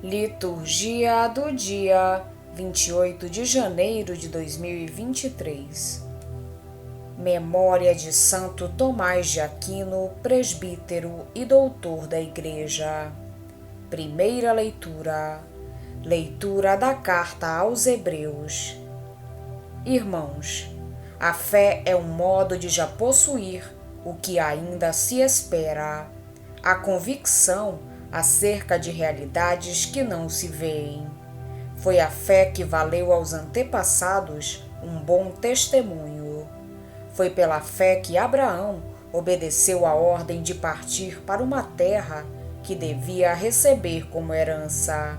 Liturgia do dia 28 de janeiro de 2023. Memória de Santo Tomás de Aquino, presbítero e doutor da Igreja. Primeira leitura. Leitura da Carta aos Hebreus. Irmãos, a fé é um modo de já possuir o que ainda se espera, a convicção acerca de realidades que não se veem. Foi a fé que valeu aos antepassados um bom testemunho. Foi pela fé que Abraão obedeceu a ordem de partir para uma terra que devia receber como herança,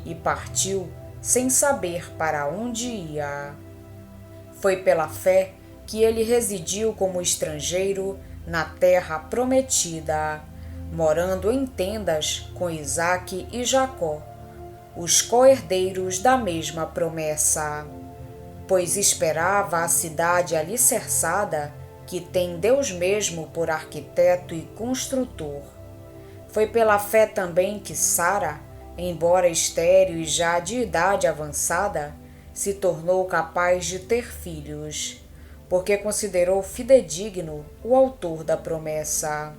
e partiu sem saber para onde ia. Foi pela fé que ele residiu como estrangeiro na terra prometida, morando em tendas com Isaque e Jacó, os co-herdeiros da mesma promessa, pois esperava a cidade alicerçada que tem Deus mesmo por arquiteto e construtor. Foi pela fé também que Sara, embora estéril e já de idade avançada, se tornou capaz de ter filhos, porque considerou fidedigno o autor da promessa.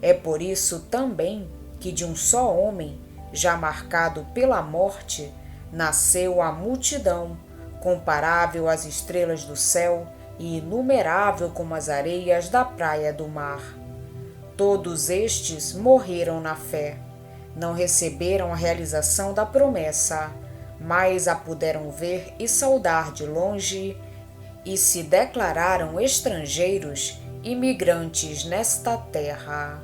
É por isso também que de um só homem, já marcado pela morte, nasceu a multidão, comparável às estrelas do céu e inumerável como as areias da praia do mar. Todos estes morreram na fé, não receberam a realização da promessa, mas a puderam ver e saudar de longe, e se declararam estrangeiros, imigrantes nesta terra.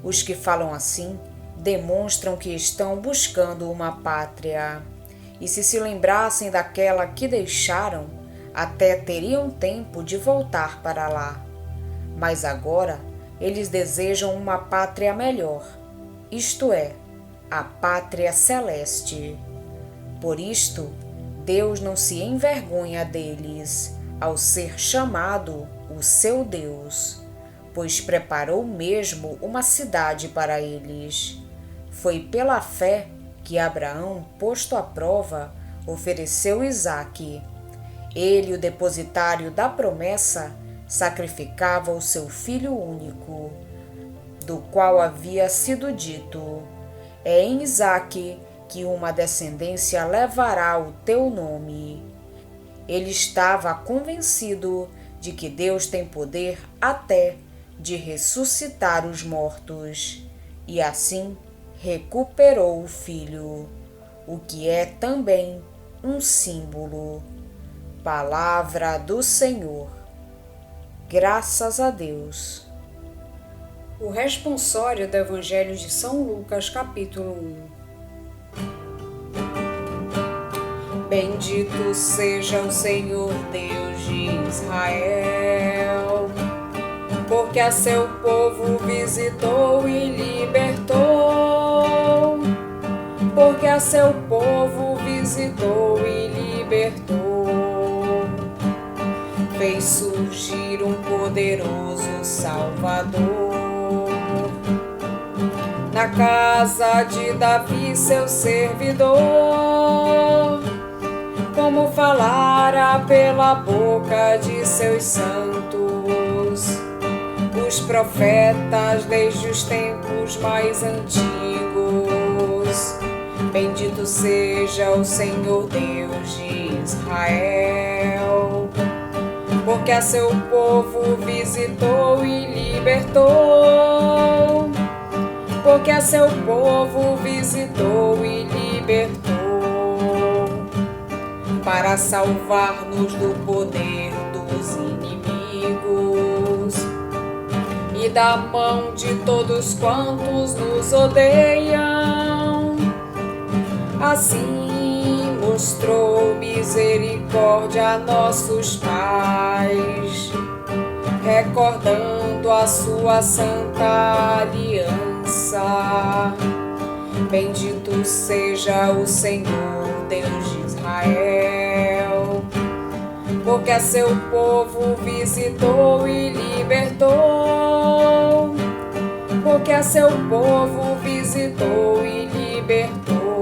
Os que falam assim demonstram que estão buscando uma pátria, e se lembrassem daquela que deixaram, até teriam tempo de voltar para lá. Mas agora eles desejam uma pátria melhor, isto é, a pátria celeste. Por isto, Deus não se envergonha deles, ao ser chamado o seu Deus, pois preparou mesmo uma cidade para eles. Foi pela fé que Abraão, posto à prova, ofereceu Isaque. Ele, o depositário da promessa, sacrificava o seu filho único, do qual havia sido dito: é em Isaque que uma descendência levará o teu nome. Ele estava convencido de que Deus tem poder até de ressuscitar os mortos, e assim recuperou o filho, o que é também um símbolo. Palavra do Senhor. Graças a Deus. O responsório do Evangelho de São Lucas, capítulo 1. Bendito seja o Senhor Deus de Israel, porque a seu povo visitou e libertou. Porque a seu povo visitou e libertou. Fez surgir um poderoso Salvador na casa de Davi, seu servidor, como falara pela boca de seus santos, os profetas desde os tempos mais antigos. Bendito seja o Senhor Deus de Israel, porque a seu povo visitou e libertou. Porque a seu povo visitou e libertou, para salvar-nos do poder dos inimigos e da mão de todos quantos nos odeiam. Assim mostrou misericórdia a nossos pais, recordando a sua santa aliança. Bendito seja o Senhor Deus de Israel, porque a seu povo visitou e libertou. Porque a seu povo visitou e libertou,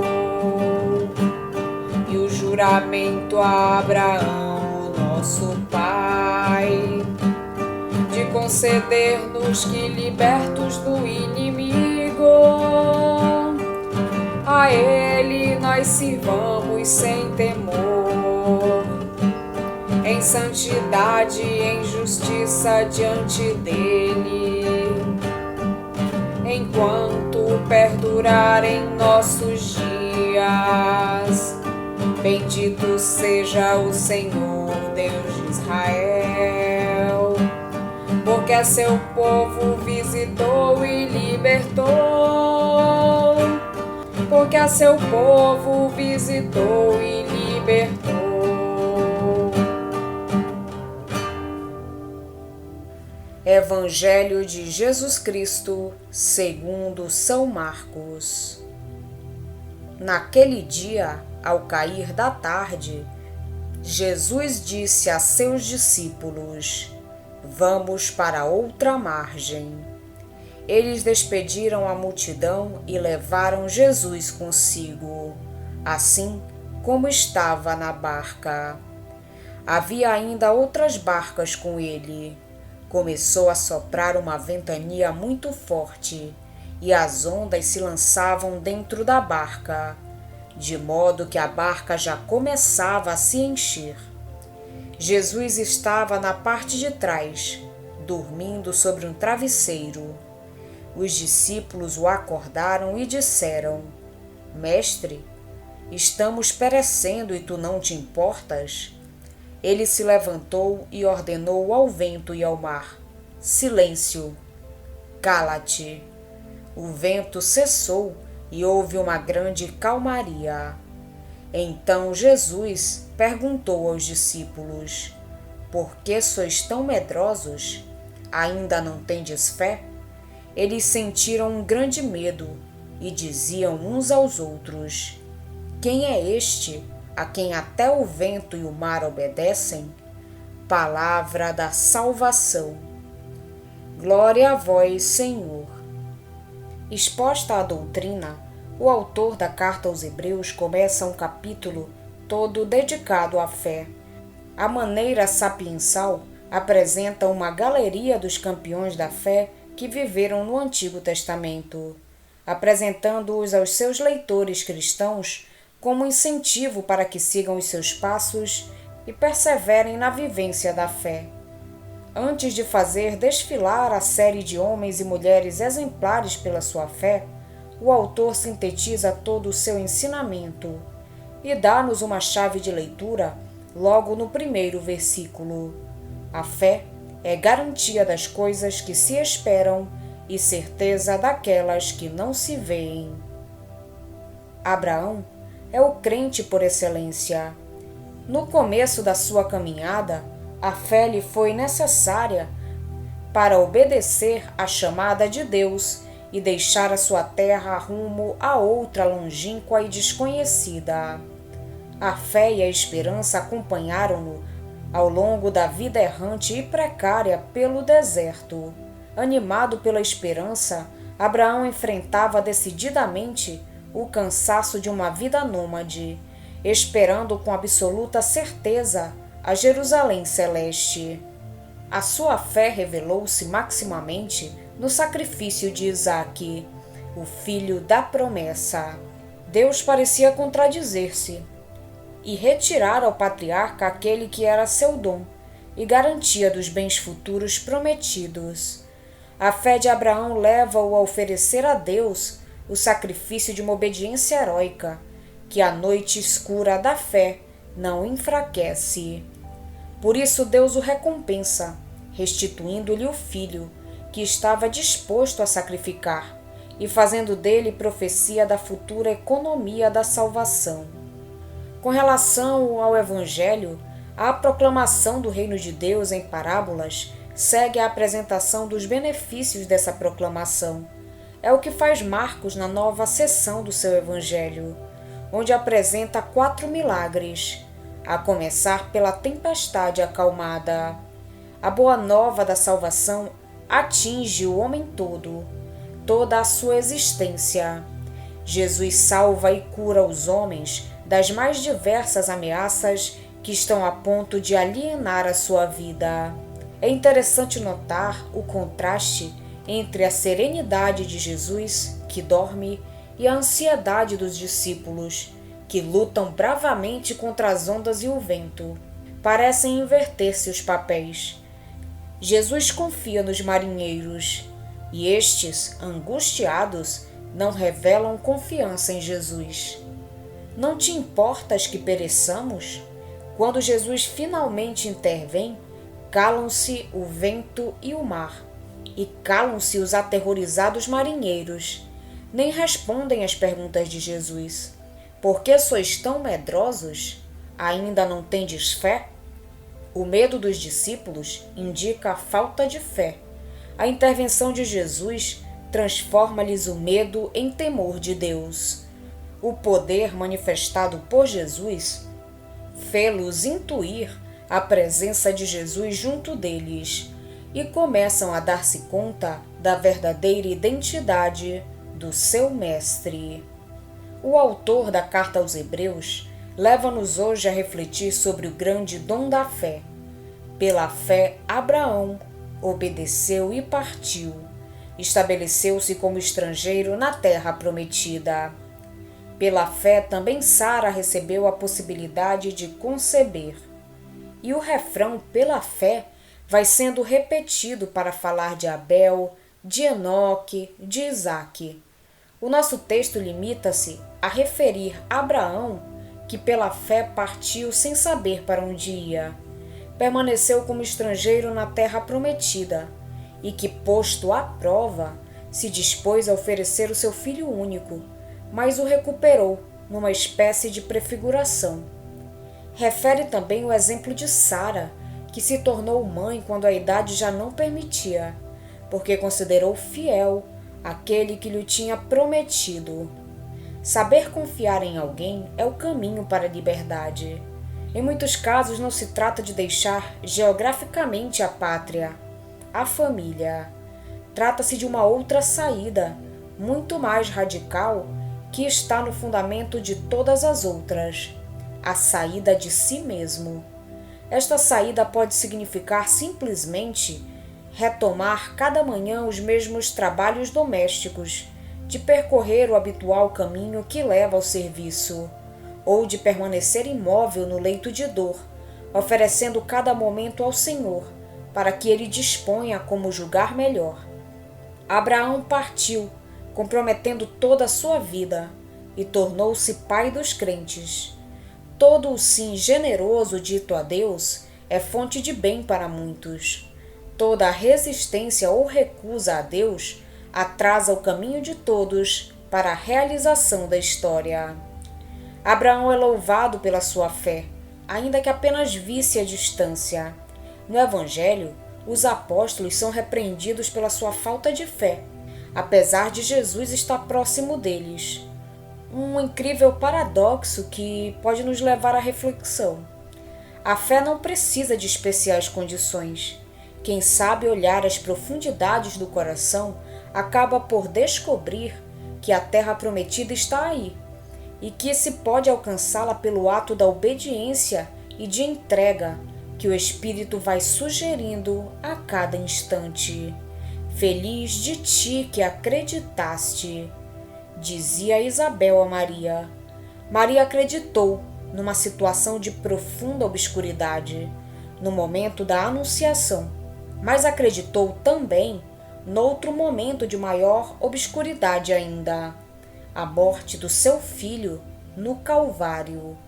juramento a Abraão, nosso pai, de conceder-nos que, libertos do inimigo, a Ele nós sirvamos sem temor, em santidade e em justiça diante dEle, enquanto perdurarem nossos dias. Bendito seja o Senhor, Deus de Israel, porque a seu povo visitou e libertou, porque a seu povo visitou e libertou. Evangelho de Jesus Cristo, segundo São Marcos. Naquele dia, ao cair da tarde, Jesus disse a seus discípulos: Vamos para outra margem. Eles despediram a multidão e levaram Jesus consigo, assim como estava na barca. Havia ainda outras barcas com ele. Começou a soprar uma ventania muito forte, e as ondas se lançavam dentro da barca, de modo que a barca já começava a se encher. Jesus estava na parte de trás, dormindo sobre um travesseiro. Os discípulos o acordaram e disseram: Mestre, estamos perecendo e tu não te importas? Ele se levantou e ordenou ao vento e ao mar: Silêncio! Cala-te! O vento cessou e houve uma grande calmaria. Então Jesus perguntou aos discípulos: Por que sois tão medrosos? Ainda não tendes fé? Eles sentiram um grande medo e diziam uns aos outros: Quem é este, a quem até o vento e o mar obedecem? Palavra da salvação. Glória a vós, Senhor. Exposta a doutrina, o autor da carta aos Hebreus começa um capítulo todo dedicado à fé. A maneira sapiensal apresenta uma galeria dos campeões da fé que viveram no Antigo Testamento, apresentando-os aos seus leitores cristãos como incentivo para que sigam os seus passos e perseverem na vivência da fé. Antes de fazer desfilar a série de homens e mulheres exemplares pela sua fé, o autor sintetiza todo o seu ensinamento e dá-nos uma chave de leitura logo no primeiro versículo. A fé é garantia das coisas que se esperam e certeza daquelas que não se veem. Abraão é o crente por excelência. No começo da sua caminhada, a fé lhe foi necessária para obedecer à chamada de Deus e deixar a sua terra rumo a outra longínqua e desconhecida. A fé e a esperança acompanharam-no ao longo da vida errante e precária pelo deserto. Animado pela esperança, Abraão enfrentava decididamente o cansaço de uma vida nômade, esperando com absoluta certeza a Jerusalém celeste. A sua fé revelou-se maximamente no sacrifício de Isaque, o filho da promessa. Deus parecia contradizer-se e retirar ao patriarca aquele que era seu dom e garantia dos bens futuros prometidos. A fé de Abraão leva-o a oferecer a Deus o sacrifício de uma obediência heróica, que a noite escura da fé não enfraquece. Por isso Deus o recompensa, restituindo-lhe o filho, que estava disposto a sacrificar, e fazendo dele profecia da futura economia da salvação. Com relação ao Evangelho, a proclamação do reino de Deus em parábolas segue a apresentação dos benefícios dessa proclamação. É o que faz Marcos na nova seção do seu Evangelho, onde apresenta 4 milagres, a começar pela tempestade acalmada. A boa nova da salvação atinge o homem todo, toda a sua existência. Jesus salva e cura os homens das mais diversas ameaças que estão a ponto de alienar a sua vida. É interessante notar o contraste entre a serenidade de Jesus, que dorme, e a ansiedade dos discípulos, que lutam bravamente contra as ondas e o vento. Parecem inverter-se os papéis. Jesus confia nos marinheiros, e estes, angustiados, não revelam confiança em Jesus. Não te importas que pereçamos? Quando Jesus finalmente intervém, calam-se o vento e o mar, e calam-se os aterrorizados marinheiros. Nem respondem às perguntas de Jesus. Por que sois tão medrosos? Ainda não tendes fé? O medo dos discípulos indica a falta de fé. A intervenção de Jesus transforma-lhes o medo em temor de Deus. O poder manifestado por Jesus fê-los intuir a presença de Jesus junto deles e começam a dar-se conta da verdadeira identidade do seu Mestre. O autor da Carta aos Hebreus leva-nos hoje a refletir sobre o grande dom da fé. Pela fé, Abraão obedeceu e partiu. Estabeleceu-se como estrangeiro na terra prometida. Pela fé, também Sara recebeu a possibilidade de conceber. E o refrão pela fé vai sendo repetido para falar de Abel, de Enoque, de Isaque. O nosso texto limita-se a referir Abraão, que pela fé partiu sem saber para onde ia. Permaneceu como estrangeiro na terra prometida e que, posto à prova, se dispôs a oferecer o seu filho único, mas o recuperou numa espécie de prefiguração. Refere também o exemplo de Sara, que se tornou mãe quando a idade já não permitia, porque considerou fiel aquele que lhe tinha prometido. Saber confiar em alguém é o caminho para a liberdade. Em muitos casos não se trata de deixar geograficamente a pátria, a família. Trata-se de uma outra saída, muito mais radical, que está no fundamento de todas as outras, a saída de si mesmo. Esta saída pode significar simplesmente retomar cada manhã os mesmos trabalhos domésticos, de percorrer o habitual caminho que leva ao serviço, ou de permanecer imóvel no leito de dor, oferecendo cada momento ao Senhor, para que Ele disponha como julgar melhor. Abraão partiu, comprometendo toda a sua vida, e tornou-se pai dos crentes. Todo o sim generoso dito a Deus é fonte de bem para muitos. Toda a resistência ou recusa a Deus atrasa o caminho de todos para a realização da história. Abraão é louvado pela sua fé, ainda que apenas visse a distância. No Evangelho, os apóstolos são repreendidos pela sua falta de fé, apesar de Jesus estar próximo deles. Um incrível paradoxo que pode nos levar à reflexão. A fé não precisa de especiais condições. Quem sabe olhar as profundidades do coração acaba por descobrir que a terra prometida está aí e que se pode alcançá-la pelo ato da obediência e de entrega que o Espírito vai sugerindo a cada instante. Feliz de ti que acreditaste, dizia Isabel a Maria. Maria acreditou numa situação de profunda obscuridade, no momento da anunciação, mas acreditou também noutro momento de maior obscuridade ainda, a morte do seu filho no Calvário.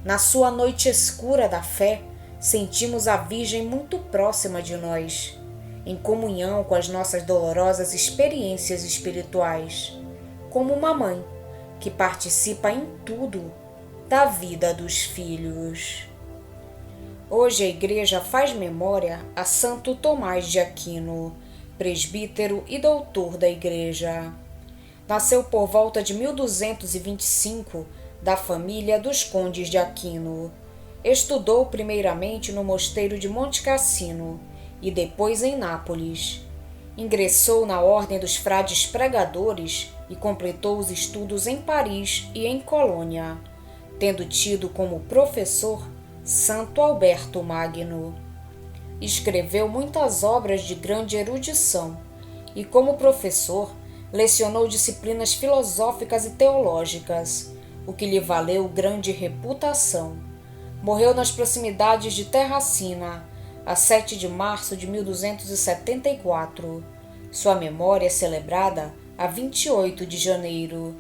Na sua noite escura da fé, sentimos a Virgem muito próxima de nós, em comunhão com as nossas dolorosas experiências espirituais, como uma mãe que participa em tudo da vida dos filhos. Hoje a Igreja faz memória a Santo Tomás de Aquino, presbítero e doutor da Igreja. Nasceu por volta de 1225 da família dos condes de Aquino. Estudou primeiramente no mosteiro de Monte Cassino e depois em Nápoles. Ingressou na Ordem dos Frades Pregadores e completou os estudos em Paris e em Colônia. tendo tido como professor Santo Alberto Magno. Escreveu muitas obras de grande erudição e, como professor, lecionou disciplinas filosóficas e teológicas, o que lhe valeu grande reputação. Morreu nas proximidades de Terracina, a 7 de março de 1274. Sua memória é celebrada a 28 de janeiro,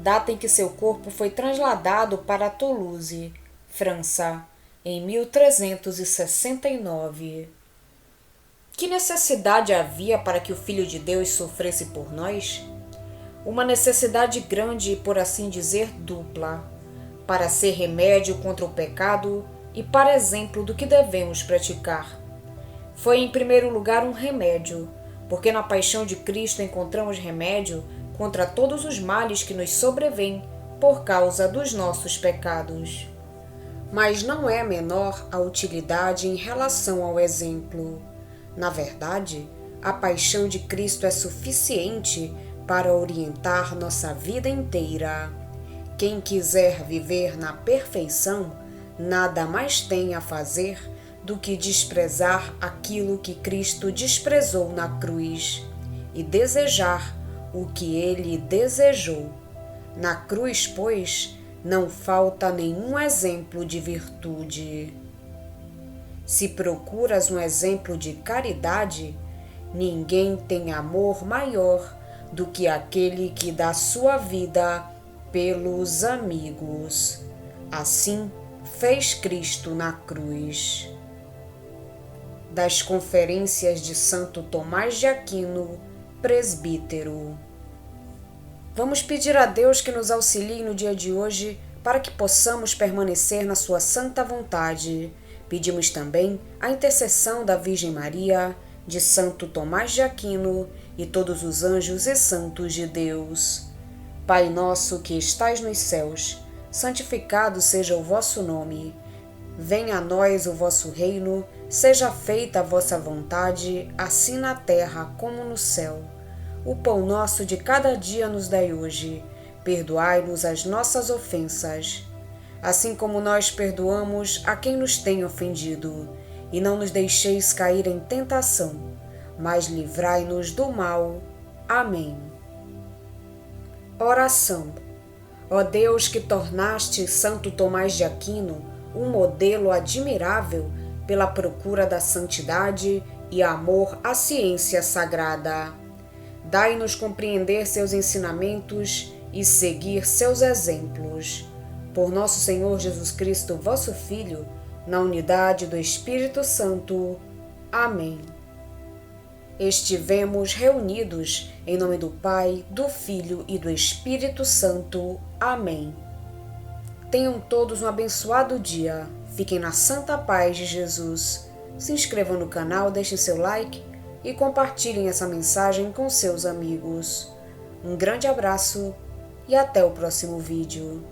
data em que seu corpo foi trasladado para Toulouse, França, em 1369. Que necessidade havia para que o Filho de Deus sofresse por nós? Uma necessidade grande e, por assim dizer, dupla, para ser remédio contra o pecado e para exemplo do que devemos praticar. Foi, em primeiro lugar, um remédio, porque na paixão de Cristo encontramos remédio contra todos os males que nos sobrevêm por causa dos nossos pecados. Mas não é menor a utilidade em relação ao exemplo. Na verdade, a paixão de Cristo é suficiente para orientar nossa vida inteira. Quem quiser viver na perfeição, nada mais tem a fazer do que desprezar aquilo que Cristo desprezou na cruz e desejar o que ele desejou. Na cruz, pois, não falta nenhum exemplo de virtude. Se procuras um exemplo de caridade, ninguém tem amor maior do que aquele que dá sua vida pelos amigos. Assim fez Cristo na cruz. Das Conferências de Santo Tomás de Aquino, presbítero. Vamos pedir a Deus que nos auxilie no dia de hoje para que possamos permanecer na sua santa vontade. Pedimos também a intercessão da Virgem Maria, de Santo Tomás de Aquino e todos os anjos e santos de Deus. Pai nosso que estais nos céus, santificado seja o vosso nome. Venha a nós o vosso reino, seja feita a vossa vontade, assim na terra como no céu. O pão nosso de cada dia nos dai hoje. Perdoai-nos as nossas ofensas, assim como nós perdoamos a quem nos tem ofendido. E não nos deixeis cair em tentação, mas livrai-nos do mal. Amém. Oração. Ó Deus, que tornaste Santo Tomás de Aquino um modelo admirável pela procura da santidade e amor à ciência sagrada, dai-nos compreender seus ensinamentos e seguir seus exemplos. Por nosso Senhor Jesus Cristo, vosso Filho, na unidade do Espírito Santo. Amém. Estivemos reunidos em nome do Pai, do Filho e do Espírito Santo. Amém. Tenham todos um abençoado dia. Fiquem na santa paz de Jesus. Se inscrevam no canal, deixem seu like e compartilhem essa mensagem com seus amigos. Um grande abraço e até o próximo vídeo.